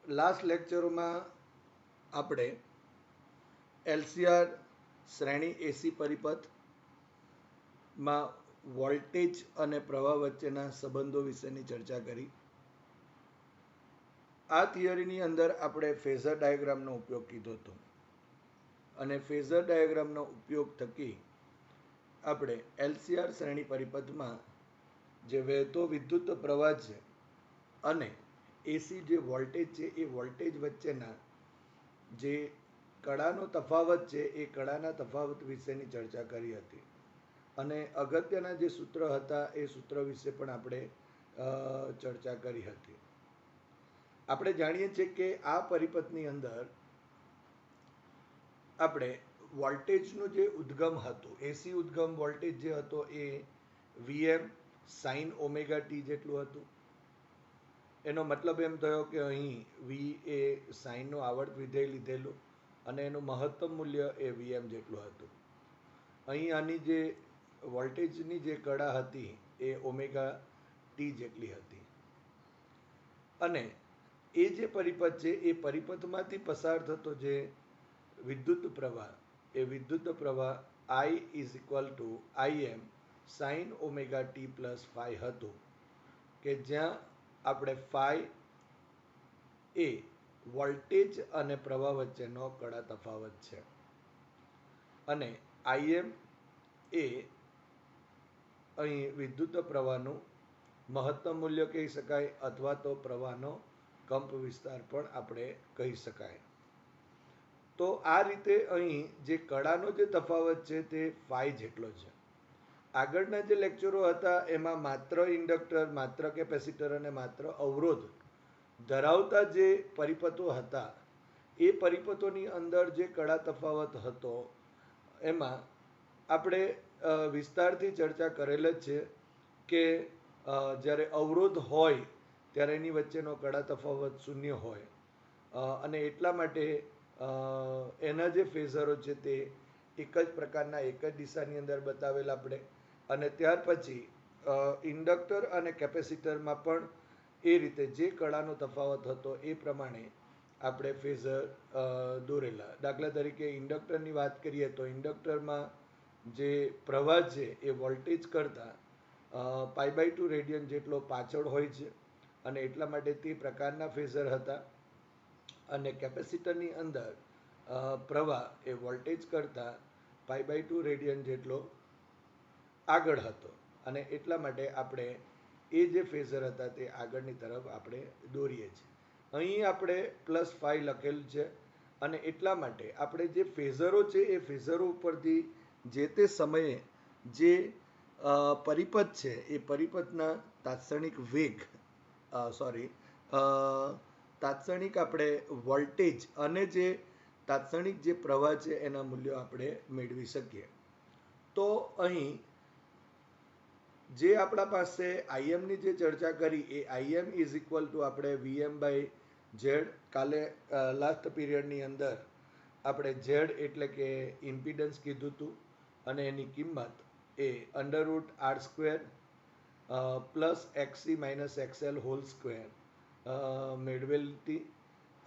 Last લેક્ચરોમાં આપણે LCR શ્રેણી એસી પરિપથમાં voltage અને પ્રવાહ વચ્ચેના સંબંધો વિશેની ચર્ચા કરી. આ થિયરીની અંદર આપણે ફેઝર ડાયાગ્રામનો ઉપયોગ કીધો હતો અને ફેઝર ડાયાગ્રામનો ઉપયોગ થકી આપણે એલસીઆર શ્રેણી પરિપથમાં જે વહેતો વિદ્યુત પ્રવાહ છે અને એસી જે વોલ્ટેજ છે એ વોલ્ટેજ વચ્ચેના જે કડાનો તફાવત છે એ કડાના તફાવત વિશેની ચર્ચા કરી હતી અને અગત્યના જે સૂત્ર હતા એ સૂત્ર વિશે પણ આપણે ચર્ચા કરી હતી. આપણે જાણીએ છીએ કે આ પરિપથની અંદર આપણે વોલ્ટેજનું જે ઉદ્ગમ હતું, એસી ઉદ્ગમ વોલ્ટેજ જે હતો એ વીએમ સાઇન ઓમેગા ટી જેટલું હતું. એનો મતલબ એમ થયો કે અહીં વી એ સાઇનનું આવર્ત વિધેય લીધેલું અને એનું મહત્તમ મૂલ્ય એ વીએમ જેટલું હતું. અહીં આની જે વોલ્ટેજની જે કડા હતી એ ઓમેગા ટી જેટલી હતી અને એ જે પરિપથ છે એ પરિપથમાંથી પસાર થતો જે વિદ્યુત પ્રવાહ એ વિદ્યુત પ્રવાહ I is equal to IM sine omega T plus phi હતું કે જ્યાં આપણે ફાઈ એ વોલ્ટેજ અને પ્રવાહ વચ્ચેનો કડા તફાવત છે અને IM એ અહીં વિદ્યુત પ્રવાહનું મહત્તમ મૂલ્ય કહી શકાય અથવા તો પ્રવાહનો કંપ વિસ્તાર પણ આપણે કહી શકાય. તો આ રીતે અહીં જે કડાનો જે તફાવત છે તે ફાઈ જેટલો છે. આગળના જે લેક્ચરો હતા એમાં માત્ર ઇન્ડક્ટર, માત્ર કેપેસિટર અને માત્ર અવરોધ ધરાવતા જે પરિપથો હતા એ પરિપથોની અંદર જે કડા તફાવત હતો એમાં આપણે વિસ્તારથી ચર્ચા કરેલ જ છે કે જ્યારે અવરોધ હોય ત્યારે એની વચ્ચેનો કડા તફાવત શૂન્ય હોય અને એટલા માટે એના જે ફેઝરો છે તે એક જ પ્રકારના એક જ દિશાની અંદર બતાવેલા આપણે અને ત્યાર પછી ઇન્ડક્ટર અને કેપેસિટરમાં પણ એ રીતે જે કડાનો તફાવત હતો એ પ્રમાણે આપણે ફેઝર દોરેલા. દાખલા તરીકે ઇન્ડક્ટરની વાત કરીએ તો ઇન્ડક્ટરમાં જે પ્રવાહ છે એ વોલ્ટેજ કરતાં π/2 રેડિયન જેટલો પાછળ હોય છે અને એટલા માટે તે પ્રકારના ફેઝર હતા અને કેપેસિટરની અંદર પ્રવાહ એ વોલ્ટેજ કરતાં π/2 રેડિયન જેટલો આગળ હતો અને એટલા માટે આપણે એ જે ફેઝર હતા તે આગળની તરફ આપણે દોરીએ છીએ. અહીં આપણે +5 લખેલું છે અને એટલા માટે આપણે જે ફેઝરો છે એ ફેઝરો ઉપરથી જે તે સમયે જે પરિપથ છે એ પરિપથના તાત્ક્ષણિક વેગ તાત્ક્ષણિક આપણે વોલ્ટેજ અને જે તાત્ક્ષણિક જે પ્રવાહ છે એના મૂલ્યો આપણે મેળવી શકીએ. તો અહીં જે આપણા પાસે IMની જે ચર્ચા કરી એ IM ઇઝ ઇક્વલ ટુ આપણે VM/Z કાલે લાસ્ટ પીરિયડની અંદર આપણે Z એટલે કે ઇમ્પિડન્સ કીધું હતું અને એની કિંમત એ √R² plus XC - XL whole square મેળવેલ હતી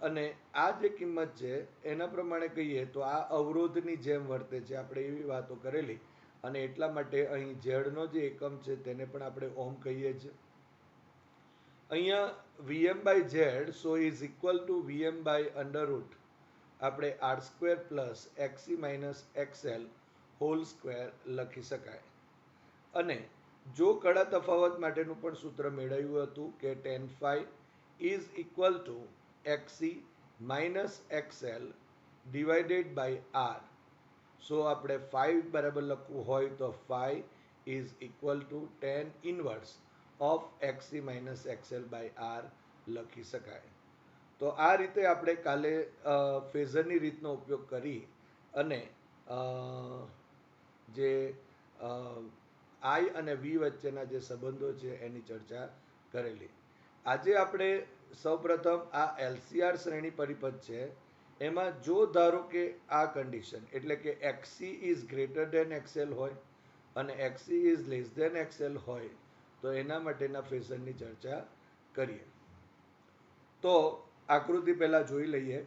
અને આ જે કિંમત છે એના પ્રમાણે કહીએ તો આ અવરોધની જેમ વર્તે છે, આપણે એવી વાતો કરેલી અને એટલા માટે અહીં ઝેડનો જે એકમ છે તેને પણ આપણે ઓમ કહીએ છીએ. અહીંયા VM/Z so is equal to VM by આપણે R² plus XC - XL whole square લખી શકાય અને જો કડા તફાવત માટેનું પણ સૂત્ર મેળવ્યું હતું કે tan phi is equal to XC - XL divided by R. So આપણે phi બરાબર લખવું હોય તો phi is equal to tan inverse of XC - XL by R લખી શકાય. તો આ રીતે આપણે કાલે ફેઝરની રીતનો ઉપયોગ કરી અને જે I અને V વચ્ચેના જે સંબંધો છે એની ચર્ચા કરેલી. આજે આપણે સૌપ્રથમ આ LCR શ્રેણી પરિપથ છે એમાં જો ધારો કે આ કન્ડિશન એટલે કે XC is greater than XL હોય અને XC is less than XL હોય તો એના માટેના ફેઝરની ચર્ચા કરીએ. તો આકૃતિ પહેલા જોઈ લઈએ.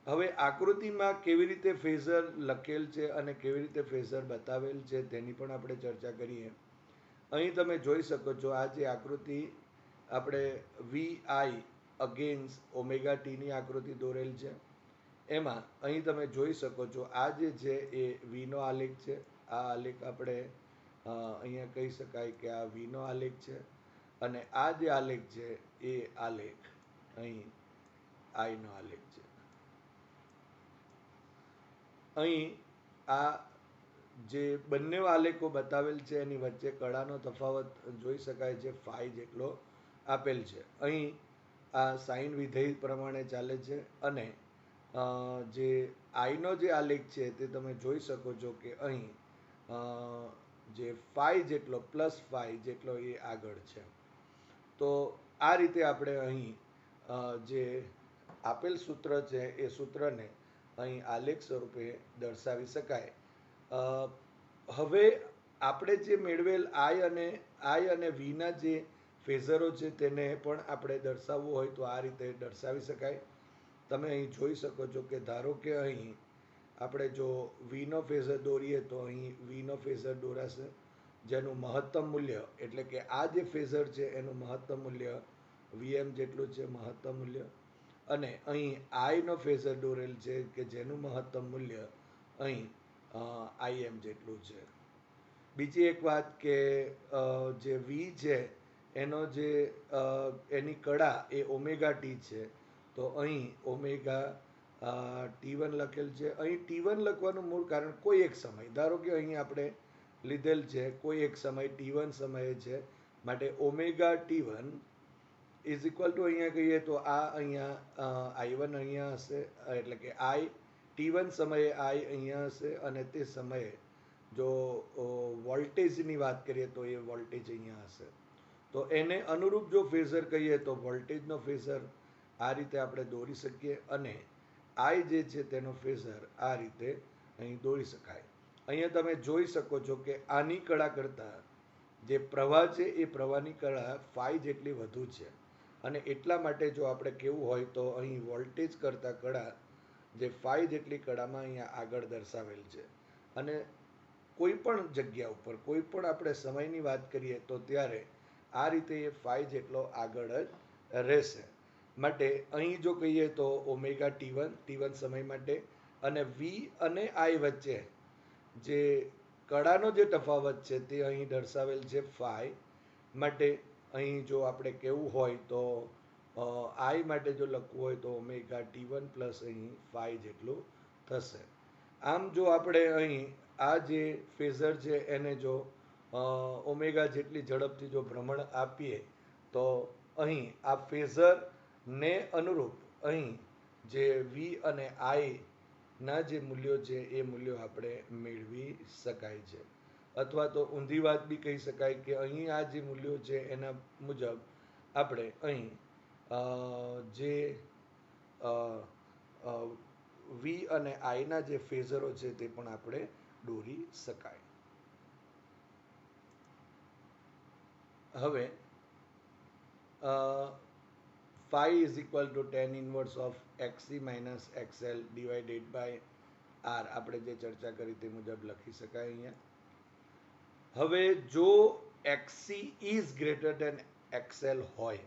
હવે આકૃતિમાં કેવી રીતે ફેઝર લખેલ છે અને કેવી રીતે ફેઝર બતાવેલ છે તેની પણ આપણે ચર્ચા કરીએ. અહીં તમે જોઈ શકો છો, આ જે આકૃતિ આપણે VI અગેન્સ્ટ ઓમેગા ટીની આકૃતિ દોરેલ છે. એમાં અહીં તમે જોઈ શકો છો, આ જે છે એ વીનો આલેખ છે. આ આલેખ આપણે અહીંયા કહી શકાય કે આ વીનો આલેખ છે, અને આ જે આલેખ છે એ આલેખ અહીં આઈનો આલેખ છે. અહીં આ જે બંને આલેખો બતાવેલ છે એની વચ્ચે કળાનો તફાવત જોઈ શકાય છે, ફાઈ જેટલો આપેલ છે. અહીં આ સાઇન વિધેય પ્રમાણે ચાલે છે, અને જે આઈનો જે આલેખ છે તે તમે જોઈ શકો છો કે અહીં જે ફાઈ જેટલો પ્લસ ફાઈ જેટલો એ આગળ છે. તો આ રીતે આપણે અહીં જે આપેલ સૂત્ર છે એ સૂત્રને અહીં આલેખ સ્વરૂપે દર્શાવી શકાય. હવે આપણે જે મેળવેલ આઈ અને વીના જે ફેઝરો છે તેને પણ આપણે દર્શાવવું હોય તો આ રીતે દર્શાવી શકાય. તમે અહીં જોઈ શકો છો કે ધારો કે અહીં આપણે જો વીનો ફેઝર દોરીએ તો અહીં વીનો ફેઝર દોરાશે, જેનું મહત્તમ મૂલ્ય એટલે કે આ જે ફેઝર છે એનું મહત્તમ મૂલ્ય VM જેટલું છે, મહત્તમ મૂલ્ય. અને અહીં આઈનો ફેઝર દોરેલ છે કે જેનું મહત્તમ મૂલ્ય અહીં IM જેટલું છે. બીજી એક વાત કે જે વી છે એનો જે એની કળા એ ઓમેગા ટી છે, તો અહીં ઓમેગા T1 લખેલ છે. અહીં T1 લખવાનું મૂળ કારણ કોઈ એક સમય, ધારો કે અહીં આપણે લીધેલ છે કોઈ એક સમય T1 સમયે છે, માટે omega T1 is equal two અહીંયા કહીએ તો આ અહીંયા I1 અહીંયા હશે, એટલે કે T1 સમયે I અહીંયા હશે, અને તે સમયે જો વોલ્ટેજની વાત કરીએ તો એ વોલ્ટેજ અહીંયા હશે. તો એને અનુરૂપ જો ફેઝર કહીએ તો વોલ્ટેજનો ફેઝર આ રીતે આપણે દોરી શકીએ, અને I જે છે તેનો ફેઝર આ રીતે અહીં દોરી શકાય. અહીંયા તમે જોઈ શકો છો કે આની કળા કરતાં જે પ્રવાહ છે એ પ્રવાહની કળા ફાઈ જેટલી વધુ છે, અને એટલા માટે જો આપણે કેવું હોય તો અહીં વોલ્ટેજ કરતાં કળા જે ફાઈ જેટલી કળામાં અહીંયા આગળ દર્શાવેલ છે. અને કોઈ પણ જગ્યા ઉપર કોઈ પણ આપણે સમયની વાત કરીએ તો ત્યારે આ રીતે એ ફાઈ જેટલો આગળ જ રહેશે. માટે અહીં જો કહીએ તો ઓમેગા T1 સમય માટે, અને વી અને આઈ વચ્ચે જે કળાનો જે તફાવત છે તે અહીં દર્શાવેલ છે ફાઈ. માટે અહીં જો આપણે કહેવું હોય તો આઈ માટે જો લખવું હોય તો ઓમેગા T1 પ્લસ અહીં ફાઈ જેટલું થશે. આમ જો આપણે અહીં આ જે ફેઝર છે એને જો ઓમેગા જેટલી ઝડપથી જો ભ્રમણ આપીએ તો અહીં આ ફેઝરને અનુરૂપ અહીં જે વી અને આઈ ના જે મૂલ્યો છે એ મૂલ્યો આપણે મેળવી શકાય છે. અથવા તો ઊંધી વાત બી કહી શકાય કે અહીં આ જે મૂલ્યો છે એના મુજબ આપણે અહીં જે વી અને આઈના જે ફેઝરો છે તે પણ આપણે દોરી શકાય. હવે phi is equal to tan inverse of XC minus XL divided by R આપણે જે ચર્ચા કરી તે મુજબ લખી શકાય અહીંયા. હવે જો XC is greater than XL હોય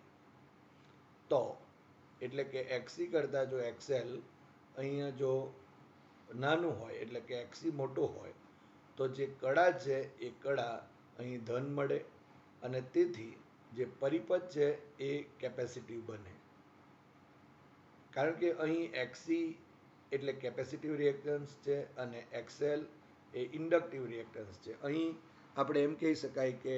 તો, એટલે કે XC કરતાં જો XL અહીંયા જો નાનું હોય એટલે કે XC મોટું હોય તો જે કળા છે એ કળા અહીં ધન મળે, અને તેથી જે પરિપથ છે એ કેપેસિટિવ બને. કારણ કે અહીં XC એટલે કેપેસિટિવ રિએક્ટન્સ છે અને XL એ ઇન્ડક્ટિવ રિએક્ટન્સ છે. અહીં આપણે એમ કહી શકાય કે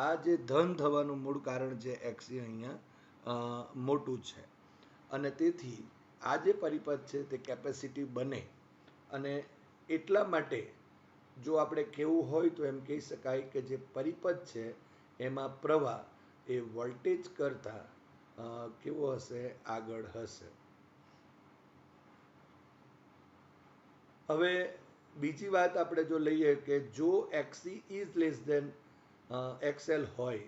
આ જે ધન થવાનું મૂળ કારણ છે XC અહીંયા મોટું છે, અને તેથી આ જે પરિપથ છે તે કેપેસિટિવ બને. અને એટલા માટે જો આપણે કહેવું હોય તો એમ કહી શકાય કે જે પરિપથ છે એમાં પ્રવાહ એ વોલ્ટેજ કરતાં કેવો હશે, આગળ હશે. હવે બીજી વાત આપણે જો લઈએ કે જો XC is less than XL હોય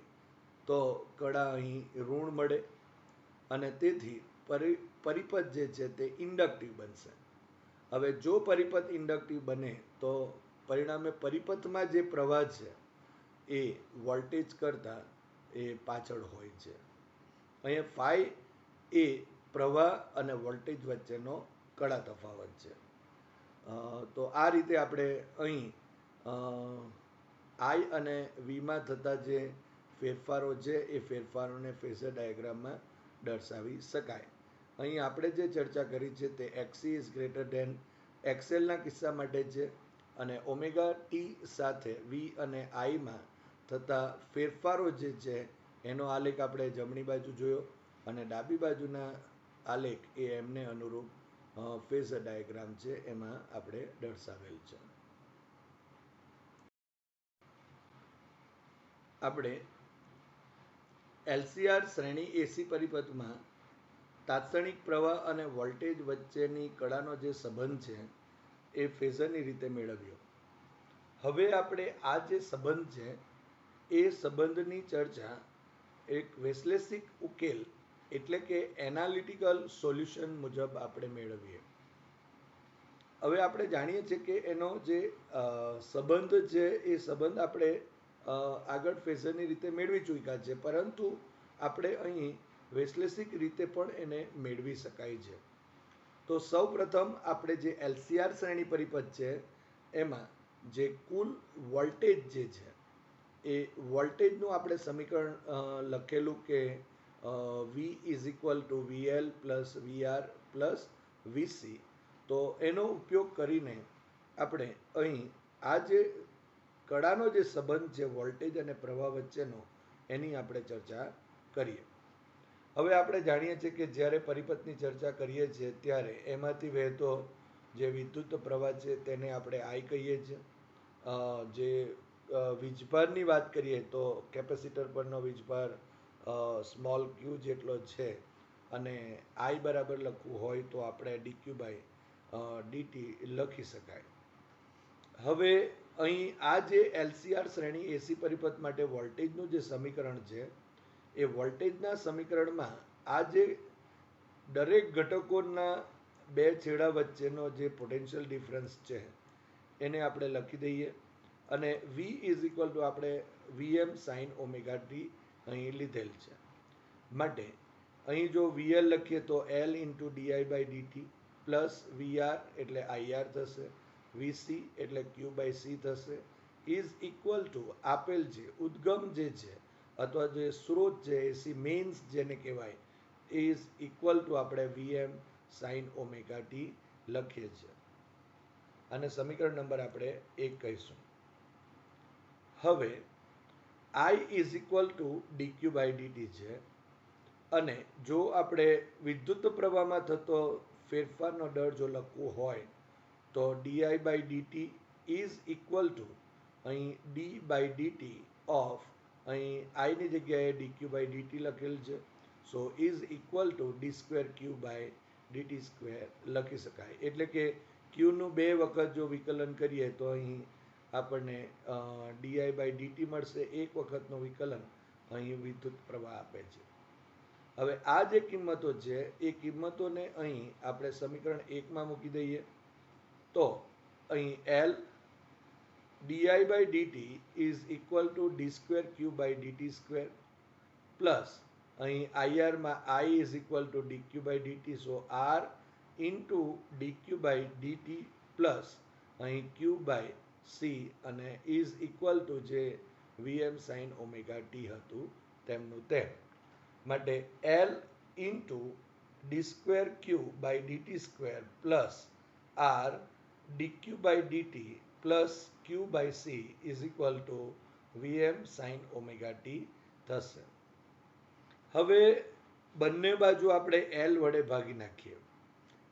તો કળા અહીં ઋણ મળે, અને તેથી પરિપથ જે છે તે ઇન્ડક્ટિવ બનશે. હવે જો પરિપથ ઇન્ડક્ટિવ બને તો પરિણામે પરિપથમાં જે પ્રવાહ છે એ વોલ્ટેજ કરતાં એ પાછળ હોય છે. અહીંયા ફાઈ એ પ્રવાહ અને વોલ્ટેજ વચ્ચેનો કડા તફાવત છે. તો આ રીતે આપણે અહીં આઈ અને વીમાં થતા જે ફેરફારો છે એ ફેરફારોને ફેઝર ડાયાગ્રામમાં દર્શાવી શકાય. અહીં આપણે જે ચર્ચા કરી છે તે એક્સી ઇઝ ગ્રેટર ધેન એક્સએલના કિસ્સા માટે છે અને ઓમેગા ટી સાથે વી અને આઈમાં થતા ફેરફારો જે છે એનો આલેખ આપણે જમણી બાજુ જોયો અને ડાબી બાજુના આલેખ એ એમને અનુરૂપ ફેઝર ડાયાગ્રામ છે એમાં આપણે દર્શાવેલ છે. આપણે એલસીઆર શ્રેણી એસી પરિપથમાં તાત્ક્ષણિક પ્રવાહ અને વોલ્ટેજ વચ્ચેની કડાનો જે સંબંધ છે એ ફેઝરની રીતે મેળવ્યો. હવે આપણે આ જે સંબંધ છે એ સંબંધની ચર્ચા એક વિશ્લેષિક ઉકેલ એટલે કે એનાલિટિકલ સોલ્યુશન મુજબ આપણે મેળવીએ. હવે આપણે જાણીએ છીએ કે એનો જે સંબંધ છે એ સંબંધ આપણે આગળ ફેઝરની રીતે મેળવી ચૂક્યા છે, પરંતુ આપણે અહીં વૈશ્લેષિક રીતે પણ એને મેળવી શકાય છે. તો સૌ પ્રથમ આપણે જે એલસીઆર શ્રેણી પરિપથ છે એમાં જે કુલ વોલ્ટેજ જે છે એ વોલ્ટેજનું આપણે સમીકરણ લખેલું કે V is equal to VL plus VR plus VC. તો એનો ઉપયોગ કરીને આપણે અહીં આ જે કડાનો જે સંબંધ છે વોલ્ટેજ અને પ્રવાહ વચ્ચેનો એની આપણે ચર્ચા કરીએ. હવે આપણે જાણીએ છીએ કે જ્યારે પરિપથની ચર્ચા કરીએ છીએ ત્યારે એમાંથી વહેતો જે વિદ્યુત પ્રવાહ છે તેને આપણે આઈ કહીએ છીએ. જે વીજભારની વાત કરીએ તો કેપેસિટર પરનો વીજભાર સ્મોલ ક્યુ જેટલો છે અને આઈ બરાબર લખવું હોય તો આપણે ડીક્યુ બાય ડીટી લખી શકાય. હવે અહીં આ જે એલસીઆર શ્રેણી એસી પરિપથ માટે વોલ્ટેજનું જે સમીકરણ છે એ વોલ્ટેજના સમીકરણમાં આ જે દરેક ઘટકોના બે છેડા વચ્ચેનો જે પોટેન્શિયલ ડિફરન્સ છે એને આપણે લખી દઈએ અને વી ઇઝ ઇક્વલ ટુ આપણે વીએમ સાઇન ઓમેગા ટી અહીં લીધેલ છે. માટે અહીં જો વીએલ લખીએ તો L into dI by DT plus VR એટલે આઈઆર થશે, વીસી એટલે ક્યુ બાય સી થશે, ઇઝ ઇક્વલ ટુ આપેલ છે ઉદ્ગમ જે છે અથવા જે સ્ત્રોત છે એસી મેઇન્સ જેને કહેવાય ઇઝ ઇક્વલ ટુ આપણે વીએમ સાઇન ઓમેગા ટી લખીએ છીએ અને સમીકરણ નંબર આપણે 1 કહીશું. હવે I is equal to DQ by dt છે અને જો આપણે વિદ્યુત પ્રવાહમાં થતો ફેરફારનો દર જો લખવો હોય તો dI by DT is equal to અહીં ડી બાય ડીટી ઓફ અહીં આઈની જગ્યાએ ડીક્યુ બાય ડીટી લખેલ છે, so is equal to D square Q by DT square લખી શકાય. એટલે કે ક્યુનું 2 વખત જો વિકલન કરીએ તો અહીં આપણને ડીઆઈ બાય ડીટી મળશે, એક વખતનું વિકલન અહીં વિદ્યુત પ્રવાહ આપે છે. હવે આ જે કિંમતો છે એ કિંમતોને અહીં આપણે સમીકરણ 1માં મૂકી દઈએ તો અહીં L D I by DT is equal to D square Q by DT square plus અહીં આઈઆરમાં I is equal to DQ by D T, so R into D Q by DT plus અહીં ક્યુ બાય સી અને is equal to જે V M sine omega T હતું તેમનું તેમ. માટે L into D square Q by DT square plus R D Q by DT plus Q by C is equal to VM sine omega T થશે. હવે બંને બાજુ આપણે એલ વડે ભાગી નાખીએ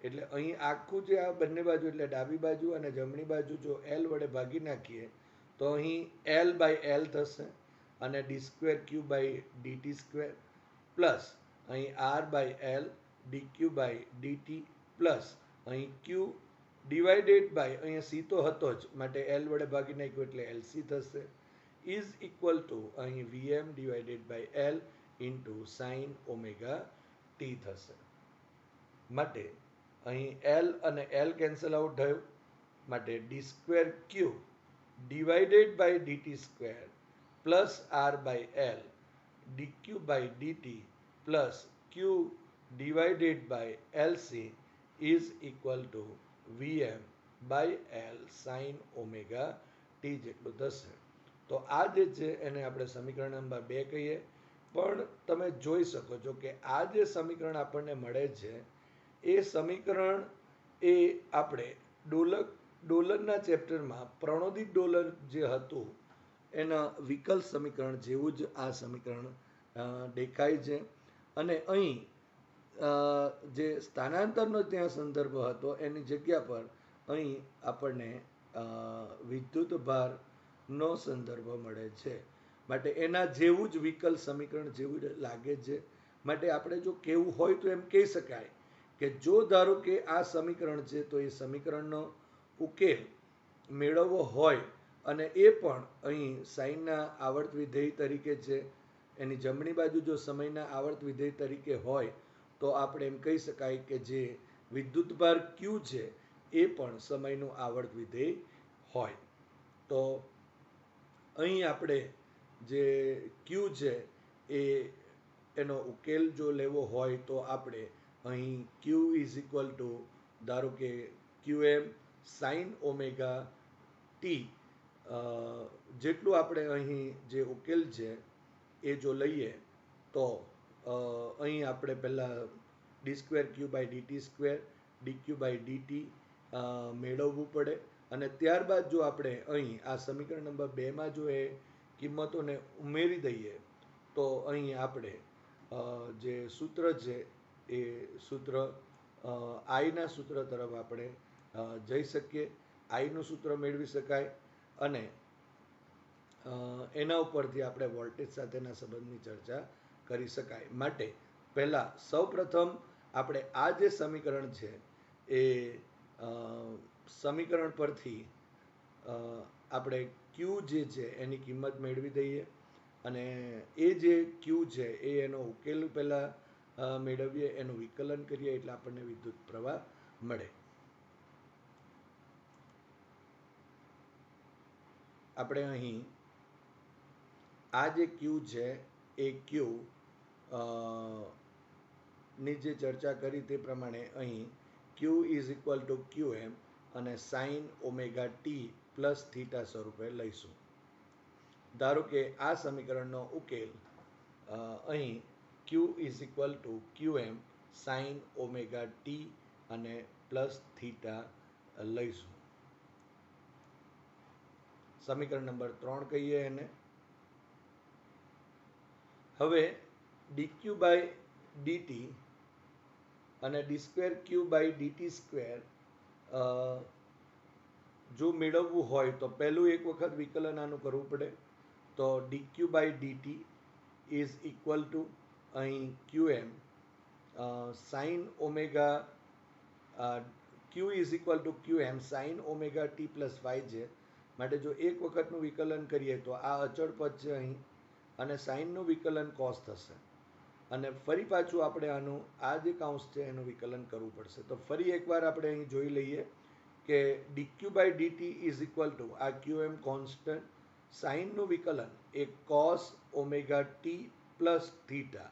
એટલે અહીં આખું જે આ બંને બાજુ એટલે ડાબી બાજુ અને જમણી બાજુ જો એલ વડે ભાગી નાખીએ તો અહીં એલ બાય એલ થશે અને D square Q by DT square plus અહીં R by L D Q by DT plus અહીં ક્યુ ડિવાઇડેડ બાય અહીંયા સી તો હતો જ માટે એલ વડે ભાગી નાખ્યું એટલે એલસી થશે ઇઝ ઇક્વલ ટુ અહીં VM divided by L into sine omega T થશે. માટે અહીં એલ અને એલ કેન્સલ આઉટ થયું, માટે D square Q divided by DT square plus R by L dq by dt plus q divided by lc is equal to vm by l sin omega t જેટલું થશે. તો આ જે છે એને આપણે સમીકરણ નંબર 2 કહીએ. પણ તમે જોઈ શકો છો કે આ જે સમીકરણ આપણને મળે છે એ સમીકરણ એ આપણે ડોલરના ચેપ્ટરમાં પ્રણોદિત ડોલર જે હતું એના વિકલ સમીકરણ જેવું જ આ સમીકરણ દેખાય છે. અને અહીં જે સ્થાનાંતરનો ત્યાં સંદર્ભ હતો એની જગ્યા પર અહીં આપણને વિદ્યુત ભારનો સંદર્ભ મળે છે. માટે એના જેવું જ વિકલ સમીકરણ જેવું લાગે છે. માટે આપણે જો કહેવું હોય તો એમ કહી શકાય કે જો ધારો કે આ સમીકરણ છે તો એ સમીકરણનો ઉકેલ મેળવવો હોય અને એ પણ અહીં સાઈનના આવર્ત વિધેય તરીકે છે, એની જમણી બાજુ જો સમયના આવર્ત વિધેય તરીકે હોય તો આપણે એમ કહી શકાય કે જે વિદ્યુતભાર ક્યુ છે એ પણ સમયનું આવર્ત વિધેય હોય. તો અહીં આપણે જે ક્યુ છે એ એનો ઉકેલ જો લેવો હોય તો આપણે અહીં ક્યુ ઇઝ ઇક્વલ ટુ ધારો કે ક્યુએમ સાઇન ઓમેગા ટી જેટલું આપણે અહીં જે ઉકેલ છે એ જો લઈએ તો અહીં આપણે પહેલાં d square Q by DT square dQ by dt મેળવવું પડે. અને ત્યારબાદ જો આપણે અહીં આ સમીકરણ નંબર 2માં જો એ કિંમતોને ઉમેરી દઈએ તો અહીં આપણે જે સૂત્ર છે એ સૂત્ર આઈના સૂત્ર તરફ આપણે જઈ શકીએ. આઈનું સૂત્ર મેળવી શકાય અને એના ઉપરથી આપણે વોલ્ટેજ સાથેના સંબંધની ચર્ચા કરી શકાય. માટે પહેલાં સૌપ્રથમ આપણે આ જે સમીકરણ છે એ સમીકરણ પરથી આપણે ક્યુ જે છે એની કિંમત મેળવી દઈએ અને એ જે ક્યુ છે એ એનો ઉકેલ પહેલાં મેળવીએ, એનું વિકલન કરીએ એટલે આપણને વિદ્યુત પ્રવાહ મળે. આપણે અહીં આ જે ક્યુ છે એ ક્યુ ની જે ચર્ચા કરી તે પ્રમાણે અહીં Q is equal to Q M અને sine omega T plus theta સ્વરૂપે લઈશું. ધારો કે આ સમીકરણનો ઉકેલ અહીં Q is equal to Q M sine omega T અને પ્લસ થીટા લઈશું. સમીકરણ નંબર 3 કહીએ એને. હવે ડીક્યુ બાય ડીટી અને D square Q by DT square જો મેળવવું હોય તો પહેલું એક વખત વિકલન આનું કરવું પડે. તો D Q by DT is equal to અહીં Q M sine omega Q is equal to Q M sine omega T plus Y છે. માટે જો એક વખતનું વિકલન કરીએ તો આ અચળ પદ છે અહીં અને સાઇનનું વિકલન કોસ થશે અને ફરી પાછું આપણે આનું આ જે કાઉન્સ છે એનું વિકલન કરવું પડશે. તો ફરી એકવાર આપણે અહીં જોઈ લઈએ કે D Q by DT is equal to આ ક્યુ એમ કોન્સ્ટન્ટ, સાઇનનું વિકલન એ cos omega T plus theta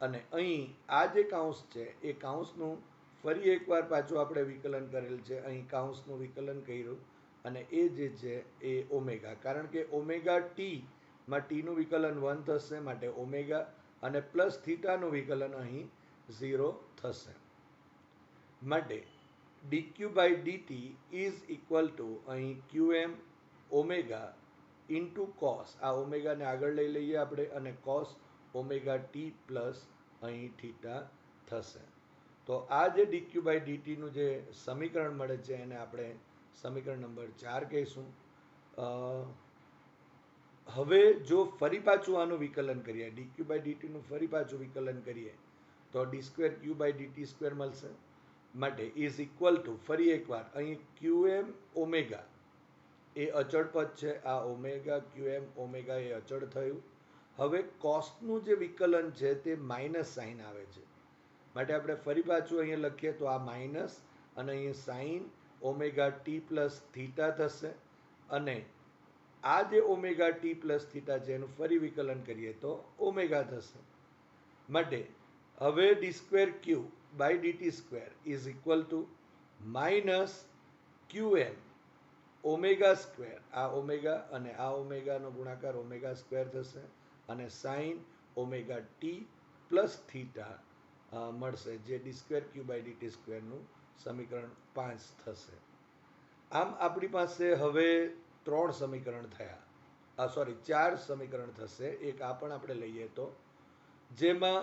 અને અહીં આ જે કાઉન્સ છે એ કાઉન્સનું ફરી એકવાર પાછું આપણે વિકલન કરેલ છે. અહીં કાઉન્સનું વિકલન કર્યું અને એ જે છે એ ઓમેગા, કારણ કે ઓમેગા ટીમાં ટીનું વિકલન 1 થશે માટે ઓમેગા અને પ્લસ થીટાનું વિકલન અહીં 0 થશે. માટે dQ by DT is equal to અહીં Q M omega into cos, આ ઓમેગાને આગળ લઈ લઈએ આપણે અને કોસ ઓમેગા ટી પ્લસ અહીં થીટા થશે. તો આ જે ડીક્યુ બાય ડીટીનું જે સમીકરણ મળે છે એને આપણે સમીકરણ નંબર 4 કહીશું. હવે જો ફરી પાછું આનું વિકલન કરીએ, ડીક્યુ બાય ડીટીનું ફરી પાછું વિકલન કરીએ તો D square Q by DT square મળશે. માટે ઇઝ ઇક્વલ ટુ ફરી એકવાર અહીં ક્યુ એમ ઓમેગા એ અચળ પદ છે, આ ઓમેગા ક્યુ એમ ઓમેગા એ અચળ થયું હવે કોસનું જે વિકલન છે તે માઇનસ સાઇન આવે છે, માટે આપણે ફરી પાછું અહીંયા લખીએ તો આ માઇનસ અને અહીંયા sign omega T plus theta થશે, અને આ જે ઓમેગા ટી પ્લસ થીટા છે એનું ફરી વિકલન કરીએ તો ઓમેગા થશે. માટે હવે D square Q by DT square is equal to minus Q M omega square, આ ઓમેગા અને આ ઓમેગાનો ગુણાકાર ઓમેગા સ્ક્વેર થશે, અને sine omega T plus theta મળશે, જે D square Q by D T સ્ક્વેરનું સમીકરણ 5 થશે. આમ આપણી પાસે હવે 3 સમીકરણ થયા, સોરી 4 સમીકરણ થશે. એક આ પણ આપણે લઈએ તો, જેમાં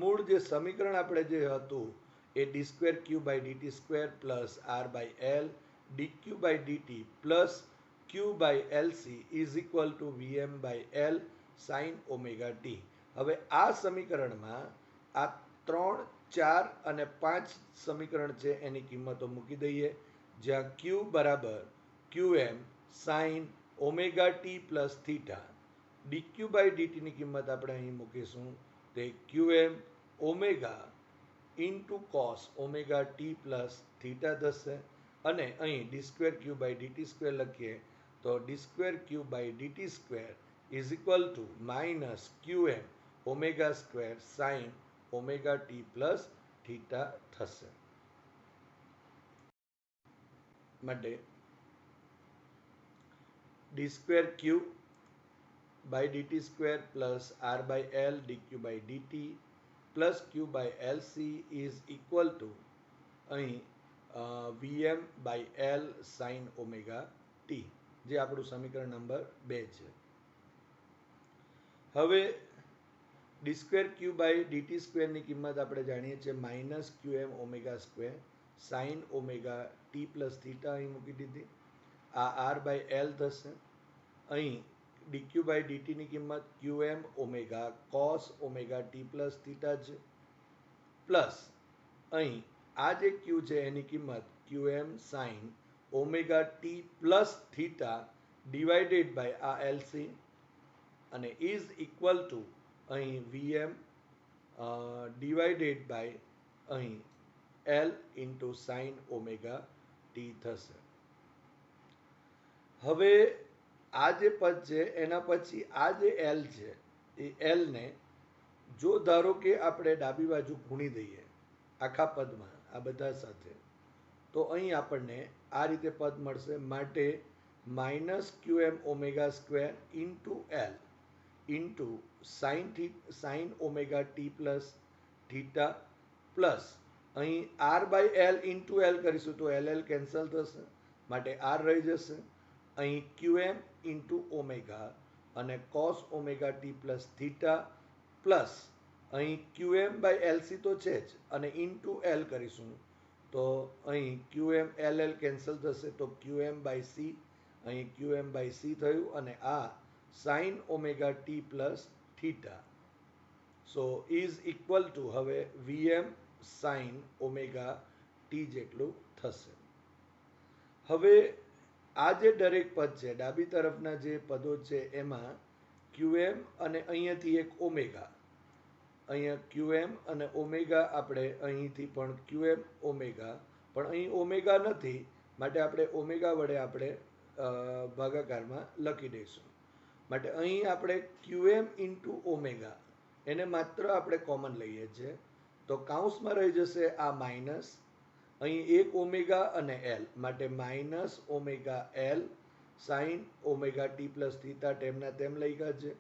મૂળ જે સમીકરણ આપણે જે હતું એ D square Q by DT square plus R by L D Q by DT plus Q by LC is equal to VM by L sine omega T. હવે આ સમીકરણમાં આ 3, 4 અને 5 સમીકરણ છે એની કિંમતો મૂકી દઈએ, જ્યાં ક્યુ બરાબર Q M sine omega T plus theta, D Q by ડીટીની કિંમત આપણે અહીં મૂકીશું, તે Q M omega into cos omega T plus theta થશે, અને અહીં D square Q by DT square લખીએ તો D square Q by DT square is equal to minus Q M omega square sine omega T plus theta થશે. માટે D square Q by DT square plus R by L D Q by DT plus Q by LC is equal to અહીં VM by L sine omega T, જે આપણું સમીકરણ number 2 છે. હવે D square Q by DT સ્ક્વેરની કિંમત આપણે જાણીએ છીએ minus Q M omega square sine omega T plus theta અહીં મૂકી દીધી, આ આર બાય એલ થશે, અહીં ડીક્યુ બાય ડીટીની કિંમત Q M omega cos omega T plus theta છે, પ્લસ અહીં આ જે ક્યુ છે એની કિંમત Q M sine omega T plus theta divided by આ એલસી, અને ઇઝ ઇક્વલ ટુ અહીં વીએમ ડિવાઇડેડ બાય અહીં L into sine omega T થશે. હવે આ જે પદ છે એના પછી આ જે એલ છે એ એલને જો ધારો કે આપણે ડાબી બાજુ ગુણી દઈએ આખા પદમાં આ બધા સાથે, તો અહીં આપણને આ રીતે પદ મળશે. માટે minus Q M omega square into L into sine omega T plus theta plus અહીં R by L into L કરીશું તો એલ એલ કેન્સલ થશે, માટે આર રહી જશે, અહીં ક્યુ એમ ઇન્ટુ ઓમેગા અને cos omega T plus theta plus અહીં ક્યુ એમ બાય એલસી તો છે જ, અને ઇન્ટુ એલ કરીશું તો અહીં Q M L L cancel થશે, તો ક્યુ એમ બાય સી, અહીં ક્યુ એમ બાય સી થયું, અને આ sign omega T plus theta so is equal two હવે વીએમ સાઇન ઓમેગા ટી જેટલું થશે. હવે આ જે દરેક પદ છે ડાબી તરફના જે પદો છે એમાં ક્યુએમ અને અહીંયાથી એક ઓમેગા, અહીંયા ક્યુએમ અને ઓમેગા આપણે અહીંથી પણ ક્યુએમ ઓમેગા, પણ અહીં ઓમેગા નથી માટે આપણે ઓમેગા વડે આપણે ભાગાકારમાં લખી દઈશું. માટે અહીં આપણે ક્યુએમ ઇન્ટુ ઓમેગા એને માત્ર આપણે કોમન લઈએ છીએ, તો કાઉન્સમાં રહી જશે આ માઇનસ, અહીં એક ઓમેગા અને એલ, માટે minus omega L sine omega T plus theta તેમના તેમ લખ્યા છે,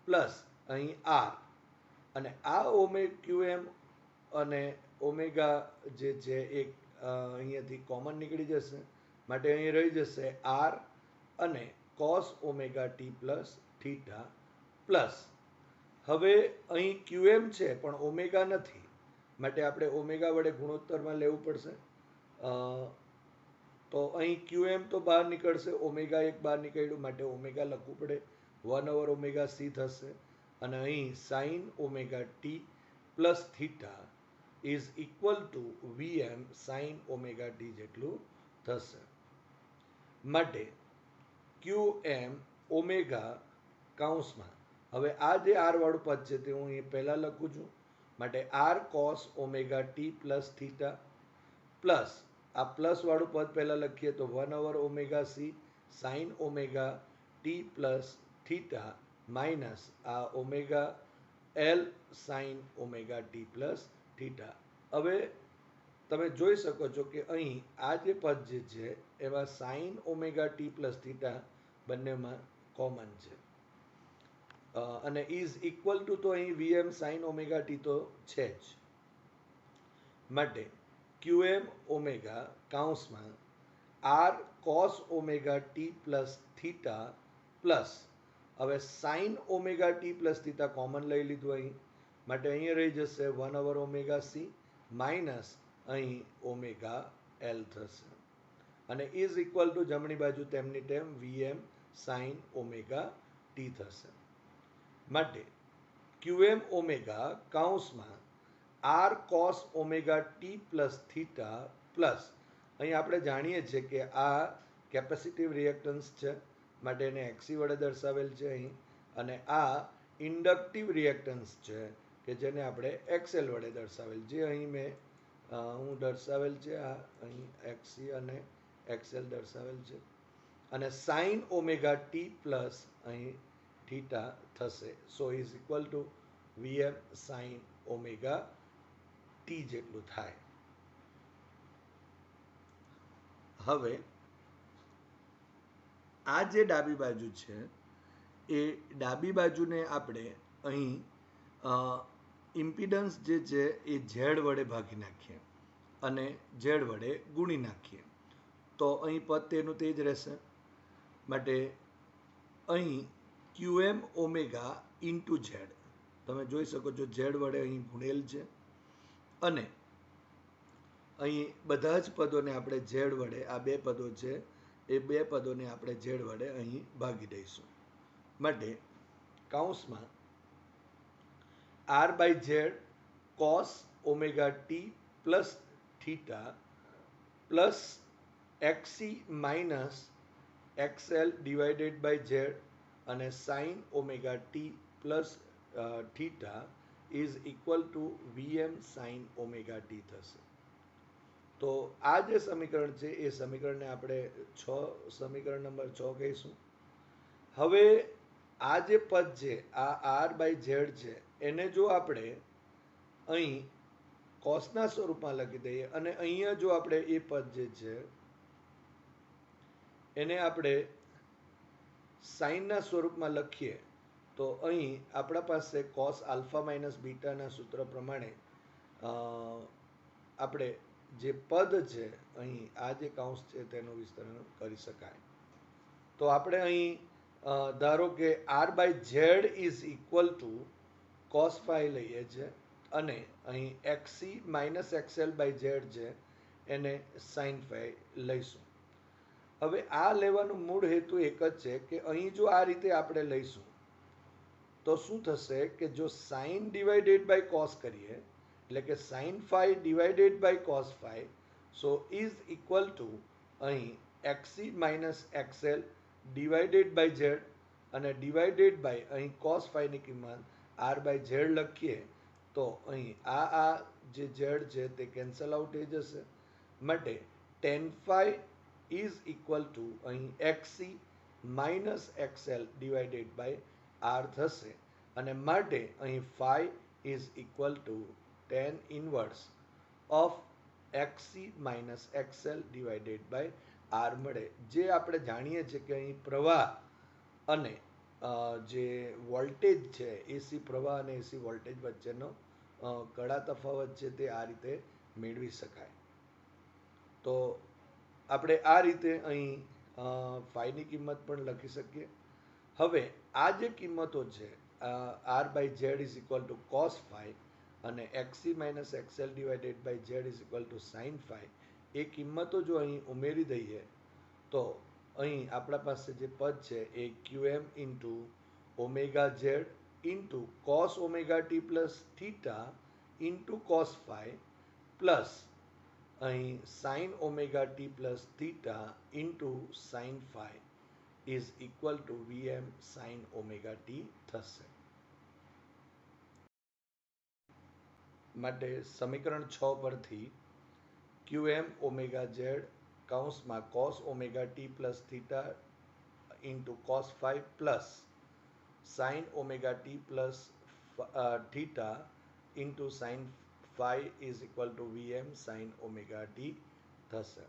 પ્લસ અહીં આર, અને આ ક્યુએમ અને ઓમેગા જે છે એક અહીંયાથી કોમન નીકળી જશે, માટે અહીં રહી જશે આર અને cos omega T plus theta plus હવે અહીં ક્યુએમ છે પણ ઓમેગા નથી, માટે આપણે ઓમેગા વડે ગુણોત્તરમાં લેવું પડશે, તો અહીં ક્યુએમ તો બહાર નીકળશે, ઓમેગા એક બહાર નીકળ્યું માટે ઓમેગા લખવું પડે, 1 ઓમેગા સી થશે, અને અહીં sine omega T plus theta is equal to VM sine omega T જેટલું થશે. માટે ક્યુ એમ ઓમેગા કાઉન્સમાં હવે આ જે આર વાળું પદ છે તે હું અહીં પહેલાં લખું છું, માટે R cos omega T plus theta plus આ પ્લસ વાળું પદ પહેલાં લખીએ તો 1/ઓમેગા C sine omega T plus theta minus આ omega L sine omega T plus theta. હવે તમે જોઈ શકો છો કે અહીં આ જે પદ જે છે એમાં sign omega T plus theta બંનેમાં કોમન છે અને ઇઝ ઇક્વલ ટુ તો અહીં વીએમ સાઇન ઓમેગા ટી તો છે જ, માટે ક્યુએમ ઓમેગા કાઉન્સમાં R cos omega T plus theta plus હવે sine omega T plus theta common લઈ લીધું અહીં, માટે અહીંયા રહી જશે 1/ઓમેગા સી માઇનસ અહીં ઓમેગા એલ થશે અને ઇઝ ઇક્વલ ટુ જમણી બાજુ તેમની તેમ વીએમ સાઇન ઓમેગા ટી થશે, માટે ક્યુએમ ઓમેગા કાઉન્સમાં R cos omega T plus theta plus અહીં આપણે જાણીએ છીએ કે આ કેપેસિટિવ રિએક્ટન્સ છે, માટે એને એક્સી વડે દર્શાવેલ છે અહીં, અને આ ઇન્ડક્ટિવ રિએક્ટન્સ છે કે જેને આપણે એક્સએલ વડે દર્શાવેલ, જે અહીં મેં હું દર્શાવેલ છે, આ અહીં એક્સી અને એક્સએલ દર્શાવેલ છે, અને સાઇન ઓમેગા ટી પ્લસ અહીં થીટા થશે. સો is equal to VM sine omega T જેટલું થાય. હવે આ જે ડાબી બાજુ છે એ ડાબી બાજુને આપણે અહીં ઇમ્પિડન્સ જે છે એ ઝેડ વડે ભાગી નાખીએ અને ઝેડ વડે ગુણી નાખીએ તો અહીં પદ તેનું તે જ રહેશે, માટે અહીં ક્યુએમ ઓમેગા ઇન્ટુ ઝેડ તમે જોઈ શકો છો ઝેડ વડે અહીં ગુણેલ છે, અને અહીં બધા જ પદોને આપણે ઝેડ વડે, આ બે પદો છે એ બે પદોને આપણે ઝેડ વડે અહીં ભાગી દઈશું, માટે કાઉન્સમાં R by Z cos omega T plus theta plus XC minus XL divided by Z અને sine omega T plus theta is equal to VM sine omega T થશે. તો આ જે સમીકરણ છે એ સમીકરણને આપણે સમીકરણ નંબર 6 કહીશું. હવે આ જે પદ છે આ આર બાય ઝેડ છે એને જો આપણે અહીં કોસના સ્વરૂપમાં લખી દઈએ અને અહીંયા જો આપણે એ પદ જે છે એને આપણે સાઇનના સ્વરૂપમાં લખીએ તો અહીં આપણા પાસે કોસ આલ્ફા માઇનસ બીટાના સૂત્ર પ્રમાણે આપણે જે પદ છે અહીં આ જે કાઉન્સ છે તેનું વિસ્તરણ કરી શકાય. તો આપણે અહીં ધારો કે R by Z is equal to cos phi લઈએ છીએ અને અહીં XC minus XL by Z છે એને સાઇન ફાઈ લઈશું. હવે આ લેવાનો મૂળ હેતુ એક જ છે કે અહીં જો આ રીતે આપણે લઈશું તો શું થશે કે જો સાઇન ડિવાઇડેડ બાય કોસ કરીએ એટલે કે sine phi divided by cos phi, so is equal to અહીં XC minus XL divided by Z અને ડિવાઇડેડ બાય અહીં કોસ ફાઈની કિંમત આર બાય ઝેડ લખીએ તો અહીં આ જે ઝેડ છે તે કેન્સલ આઉટ થઈ જશે, માટે tan phi is equal to અહીં XC minus XL divided by R થશે, અને માટે અહીં phi is equal to tan inverse of XC minus XL divided by R મળે. જે આપણે જાણીએ છીએ કે અહીં પ્રવાહ અને જે વોલ્ટેજ છે એસી પ્રવાહ અને એસી વોલ્ટેજ વચ્ચેનો કડા તફાવત છે તે આ રીતે મેળવી શકાય. તો આપણે આ રીતે અહીં ફાઈની કિંમત પણ લખી શકીએ. હવે આ જે કિંમતો છે R by Z is equal to cos phi અને XC minus XL divided by Z is equal to sine phi, એ કિંમતો જો અહીં ઉમેરી દઈએ તો અહીં આપણા પાસે જે પદ છે એ QM into omega Z into cos omega T plus theta into cos phi plus અહીં sine omega T plus theta into sine phi is equal to VM sine omega T થશે. માટે સમીકરણ 6 પરથી QM ઓમેગા ઝેડ કૌંસમાં cos omega T plus theta into cos phi plus sin omega T plus theta into sin phi is equal to VM sin omega T થશે.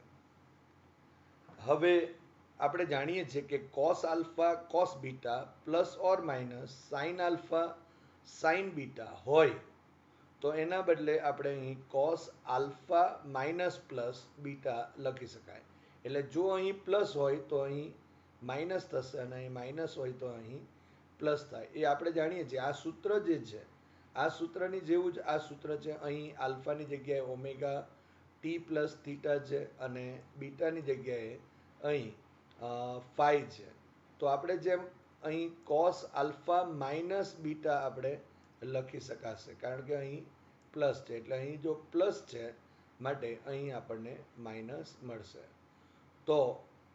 હવે આપણે જાણીએ છીએ કે cos alpha cos beta plus or minus sin alpha sin beta હોય તો એના બદલે આપણે અહીં cos alpha minus plus beta લખી શકાય. એટલે જો અહીં પ્લસ હોય તો અહીં માઇનસ થશે અને અહીં માઇનસ હોય તો અહીં પ્લસ થાય. એ આપણે જાણીએ છીએ. આ સૂત્ર જે છે આ સૂત્રની જેવું જ આ સૂત્ર છે. અહીં આલ્ફાની જગ્યાએ ઓમેગા ટી પ્લસ થીટા છે અને બીટાની જગ્યાએ અહીં ફાઈ છે. તો આપણે જેમ અહીં cos આલ્ફા માઇનસ બીટા આપણે લખી શકાશે કારણ કે અહીં પ્લસ છે. એટલે અહીં જો પ્લસ છે માટે અહીં આપણને માઇનસ મળશે. તો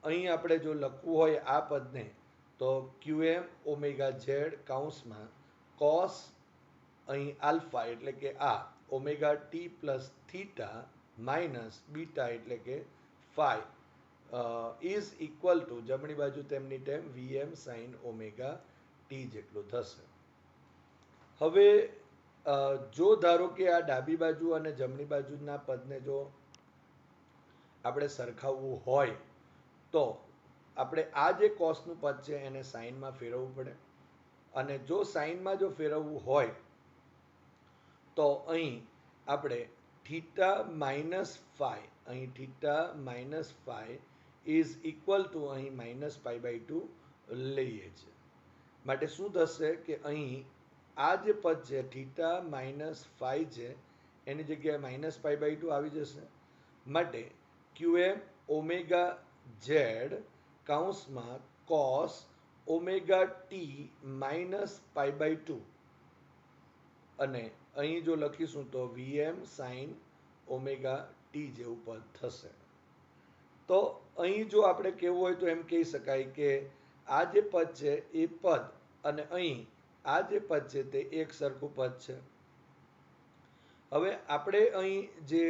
અહીં આપણે જો લખવું હોય આ પદને તો QM ઓમેગા ઝેડ કૌંસમાં cos અહીં આલ્ફા એટલે કે આ omega T plus theta minus beta એટલે કે ફાઈ ઇઝ ઇક્વલ ટુ જમણી બાજુ તેમની ટેમ VM sin ઓમેગા ટી જેટલું થશે. હવે જો ધારો કે આ ડાબી બાજુ અને જમણી બાજુના પદને જો આપણે સરખાવવું હોય તો આપણે આ જે કોસનું પદ છે એને સાઇનમાં ફેરવવું પડે અને જો સાઇનમાં જો ફેરવવું હોય તો અહીં આપણે થીટા માઇનસ ફાઈ અહીં theta minus phi is equal to અહીં માઇનસ પાઈ બાય ટુ લઈએ છીએ. માટે શું થશે કે અહીં આ જે પદ છે થીટા માઇનસ ફાઈ છે એની જગ્યાએ માઇનસ પાઈ બાય ટુ આવી જશે. માટે QM ઓમેગા ઝેડ કૌંસમાં cos omega t minus pi by two અને અહીં જો લખીશું તો VM sin ઓમેગા ટી જેવું પદ થશે. તો અહીં જો આપણે કહેવું હોય તો એમ કહી શકાય કે આ જે પદ છે એ પદ અને અહીં આ જે પદ છે તે એક સરખું પદ છે. હવે આપણે અહીં જે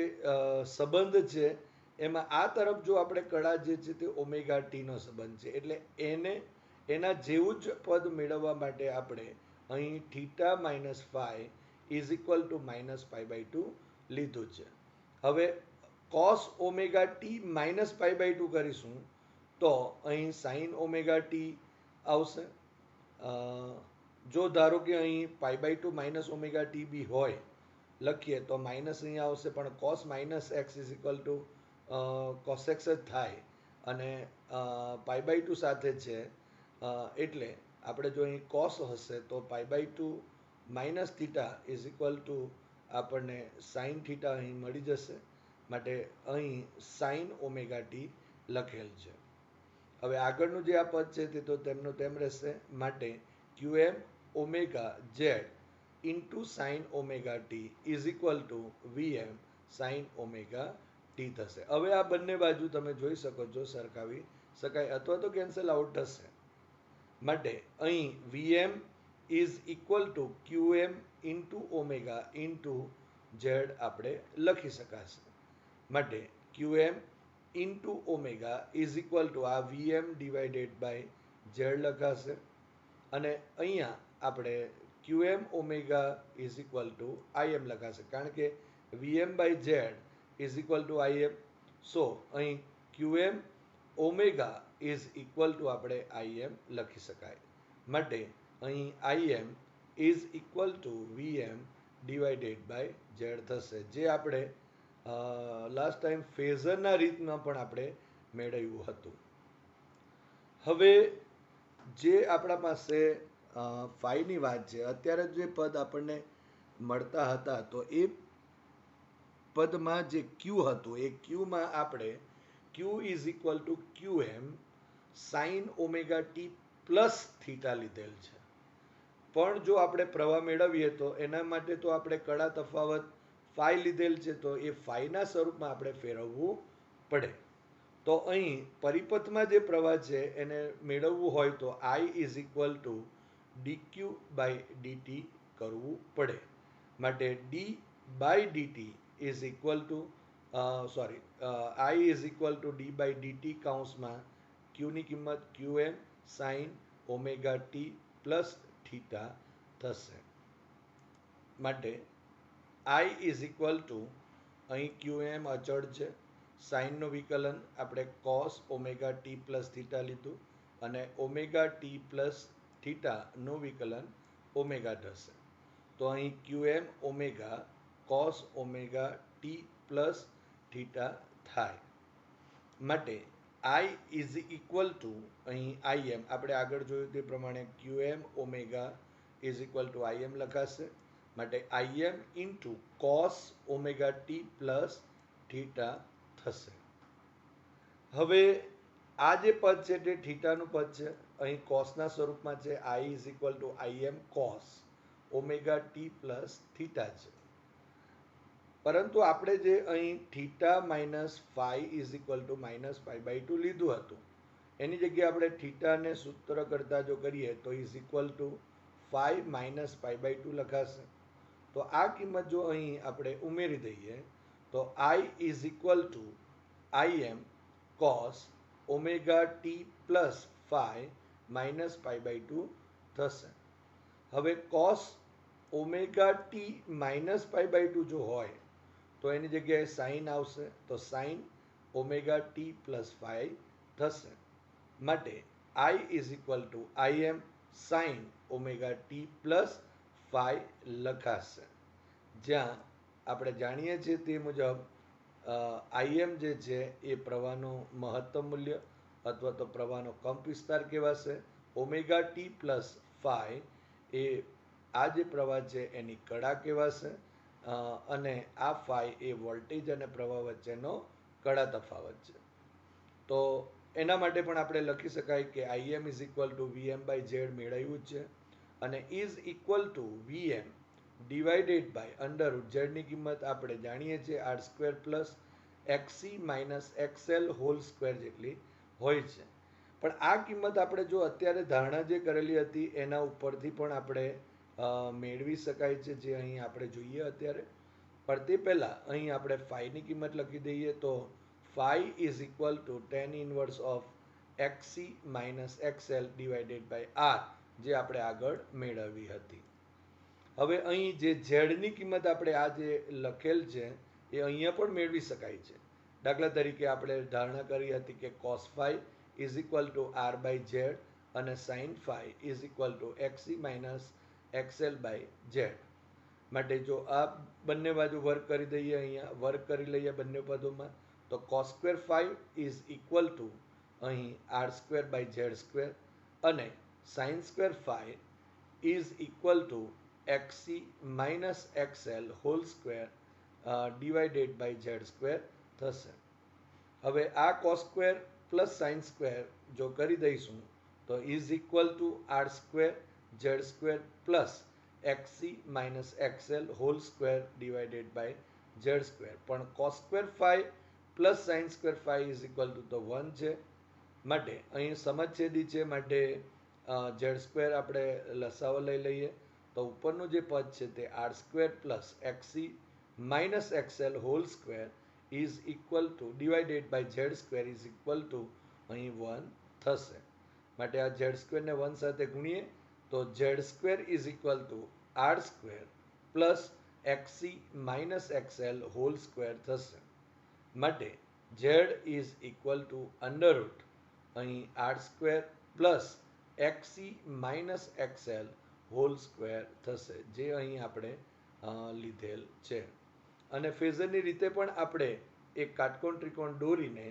સંબંધ છે એમાં આ તરફ જો આપણે કળા જે છે તે ઓમેગા ટીનો સંબંધ છે એટલે એના જેવું જ પદ મેળવવા માટે આપણે અહીં theta minus phi is equal to minus pi by two લીધું છે. હવે cos omega t minus pi by two કરીશું તો અહીં sin ઓમેગા ટી આવશે. જો ધારો કે અહીં pi by two minus omega t B હોય લખીએ તો માઇનસ અહીંયા આવશે પણ cos minus x is equal to cos x જ થાય અને પાઈ બાય ટુ સાથે છે એટલે આપણે જો અહીં cos હશે તો pi by two minus theta is equal to આપણને સાઇન થીટા અહીં મળી જશે. માટે અહીં સાઇન ઓમેગા ટી લખેલ છે. હવે આગળનું જે આ પદ છે તે તો તેમનો તેમ રહેશે. માટે QM omega Z into sine omega T is equal to VM sign omega T થશે. હવે આ બંને બાજુ તમે જોઈ શકો છો સરખાવી શકાય અથવા તો કેન્સલ આઉટ થશે. માટે અહીં VM is equal to QM into omega into Z આપણે લખી શકાશે. માટે QM into omega is equal to આ VM ડિવાઇડેડ બાય ઝેડ લખાશે અને અહીંયા આપણે QM omega is equal to IM લખાશે કારણ કે VM by Z is equal to IM. So અહીં QM omega is equal to આપણે IM લખી શકાય. માટે અહીં IM is equal to VM divided by Z થશે જે આપણે લાસ્ટ ટાઈમ ફેઝરના રીતમાં પણ આપણે મેળવ્યું હતું. હવે જે આપણા પાસે ફાઈની વાત છે અત્યારે જે પદ આપણને મળતા હતા તો એ પદમાં જે ક્યુ હતું એ ક્યુમાં આપણે Q is equal to QM sine omega T plus theta લીધેલ છે. પણ જો આપણે પ્રવાહ મેળવીએ તો એના માટે તો આપણે કળા તફાવત ફાઈ લીધેલ છે તો એ ફાઈના સ્વરૂપમાં આપણે ફેરવવું પડે. તો અહીં પરિપથમાં જે પ્રવાહ છે એને મેળવવું હોય તો I is equal to dq by dt કરવું પડે. માટે d by DT is equal to I is equal to D by DT કાઉન્સમાં ક્યુની કિંમત QM sine omega T plus theta થશે. માટે આઈ ઇઝ ઇક્વલ ટુ અહીં ક્યુએમ અચળ છે, સાઇનનું વિકલન આપણે cos omega T plus theta લીધું અને ઓમેગા ટી પ્લસ થીટાનું વિકલન ઓમેગા થશે. તો અહીં QM omega cos omega T plus theta થાય. માટે આઈ ઇઝ ઇક્વલ ટુ અહીં આઈએમ આપણે આગળ જોયું તે પ્રમાણે QM omega is equal to IM લખાશે. માટે IM into cos omega T plus theta થશે. હવે આ જે પદ છે તે થીટાનું પદ છે, અહીં કોસના સ્વરૂપમાં છે. I is equal to IM cos omega T plus theta છે. પરંતુ આપણે જે અહીં theta minus phi is equal to minus pi by two લીધું હતું, એની જગ્યાએ આપણે થીટાને સૂત્ર કરતા જો કરીએ તો is equal to phi minus pi by two લખાશે. તો આ કિંમત જો અહીં આપણે ઉમેરી દઈએ તો I is equal to IM cos omega T plus phi minus pi by two થશે. હવે cos omega t minus pi by two જો હોય તો એની જગ્યાએ સાઇન આવશે, તો sine omega T plus phi થશે. માટે I is equal to IM sine omega T plus phi લખાશે. જ્યાં આપણે જાણીએ છીએ તે મુજબ આઈએમ જે છે એ પ્રવાહનું મહત્તમ મૂલ્ય અથવા તો પ્રવાહનો કંપ વિસ્તાર કહેવાશે. ઓમેગા ટી પ્લસ ફાઈ એ આ જે પ્રવાહ છે એની કડા કહેવાશે. અને આ ફાઈ એ વોલ્ટેજ અને પ્રવાહ વચ્ચેનો કડા તફાવત છે. તો એના માટે પણ આપણે લખી શકાય કે IM is equal to VM by Z મેળવ્યું જ છે, અને is equal to VM divided by under root ઝેડની કિંમત આપણે જાણીએ છીએ R square plus XC minus XL whole square જેટલી હોય છે. પણ આ કિંમત આપણે જો અત્યારે ધારણા જે કરેલી હતી એના ઉપરથી પણ આપણે મેળવી શકાય છે, જે અહીં આપણે જોઈએ અત્યારે. પણ તે પહેલાં અહીં આપણે ફાઈની કિંમત લખી દઈએ તો phi is equal to tan inverse of XC minus XL divided by R, જે આપણે આગળ મેળવી હતી. હવે અહીં જે ઝેડની કિંમત આપણે આ જે લખેલ છે એ અહીંયા પણ મેળવી શકાય છે. દાખલા તરીકે આપણે ધારણા કરી હતી કે cos phi is equal to R by Z અને sine phi is equal to XC minus XL by Z. માટે જો આ બંને બાજુ વર્ક કરી દઈએ, અહીંયા વર્ક કરી લઈએ બંને પદોમાં, તો cos square phi is equal to અહીં R square by Z square અને sine square phi is equal to XC minus XL whole square divided by Z square થશે. હવે આ cos square plus sine square જો કરી દઈશું તો is equal to R square Z square plus XC minus XL whole square divided by Z square. પણ cos square phi plus sine square phi is equal two તો 1 છે. માટે અહીં સમછેદી છે, માટે ઝેડ સ્ક્વેર આપણે લસાવો લઈ લઈએ તો ઉપરનું જે પદ છે તે R square plus XC minus XL whole square is equal to divided by Z square is equal to અહીં 1 થશે. માટે આ ઝેડ સ્ક્વેરને 1 સાથે ગુણીએ તો Z square is equal to R square plus XC minus XL whole square થશે. માટે Z is equal to under root અહીં R square plus XC minus XL whole square થશે, જે અહીં આપણે લીધેલ છે. અને ફેઝરની રીતે પણ આપણે એક કાટકોણ ત્રિકોણ દોરીને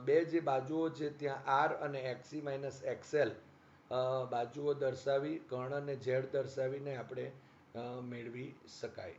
બે જે બાજુઓ છે ત્યાં આર અને એક્સી માઇનસ એક્સએલ બાજુઓ દર્શાવી કર્ણ અને ઝેડ દર્શાવીને આપણે મેળવી શકાય.